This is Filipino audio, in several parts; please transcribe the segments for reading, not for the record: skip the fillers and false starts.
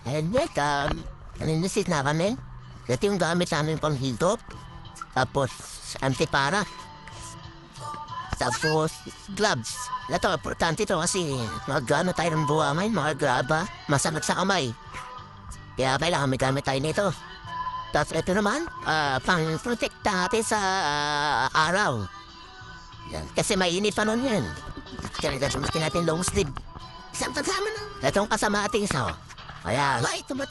And yet, naninisit na kami. Ito yung gamit namin pang hilltop. Tapos, antipara. Tapos, gloves. Ito, importante ito kasi mag-ano tayo ng buwamay, mga graba, masakit sa kamay. Kaya kailangan may gamit tayo nito. Tapos ito naman, pang-protect natin sa araw. Yan. Kasi mainit pa nun yan. Kaya gagamitin natin long sleeve. Isang kasama na. Itong kasama ating isa. Kaya, ay, tumat...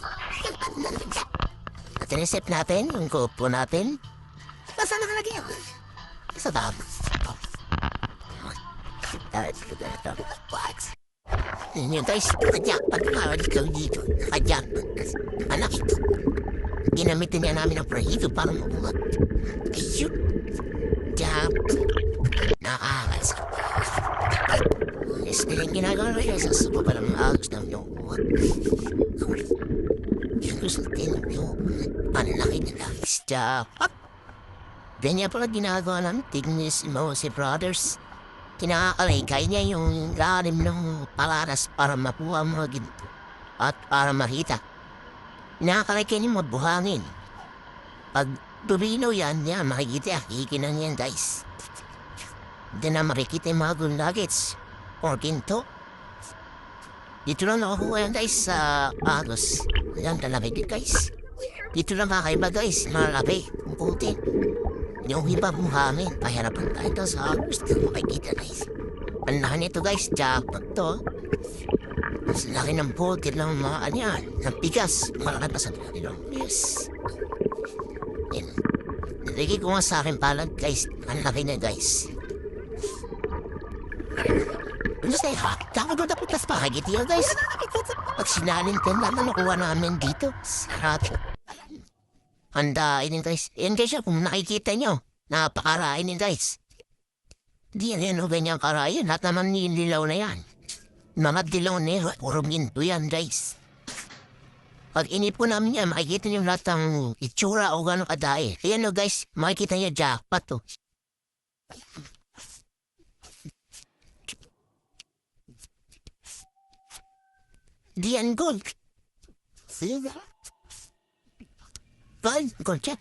At inisip natin, yung kupo natin. Basta nakalagay ako. Sa tapos. Yun guys, kadyak, pagkakawad ikaw dito. Kadyak. Anak ito. Ginamitin niya namin ang prahito para mabuhat. Ayun. Diyak. Nakakas. Yes, din ginagawa na yun sa supa pa ng agos ng iyong buhat. Yung gusto din yung panalaki nila. Diyak. Ganyan pala ginagawa namin. Tignis mo si brothers. Kinakalikay niya yung lalim ng palaras para mapuha mga ginto at para makita. Kinakalikay niya mabuhangin. Pag durino yan, makikita, hikinan yan guys. Hindi na makikita yung mga gulagets or ginto. Dito lang nakukuha yan guys sa agos. Yan, talamig guys. Dito lang kakaiba guys, malaki, ang puti. Yung iba buhangin, pahirapan tayo sa agos. Ito makikita guys. Ang laki nito guys, jackpot to. Mas laki ng butil ng mga kanyan, ng pigas. Malaki pa sa nilong. Yes. Yan. Nilagay ko nga sa akin palad guys. Ang laki na guys. Ano sa'yo ha? Tsaka doon na putas pa kagit yun guys. Pag sinalin ka na nakuha namin dito. Sarap. Handain yun guys. Yan guys kung nakikita nyo. Napakarain yun guys. Di yan o ganyang karain. Lahat naman nililaw na yan. Mga dilaw na yun. Puro ginto yan guys. Pag inipon namin yan, makikita nyo lahat ng itsura o gano'ng kadae. Ayan o guys, makikita nyo jackpot to. Di yan gold. Gold, gold check.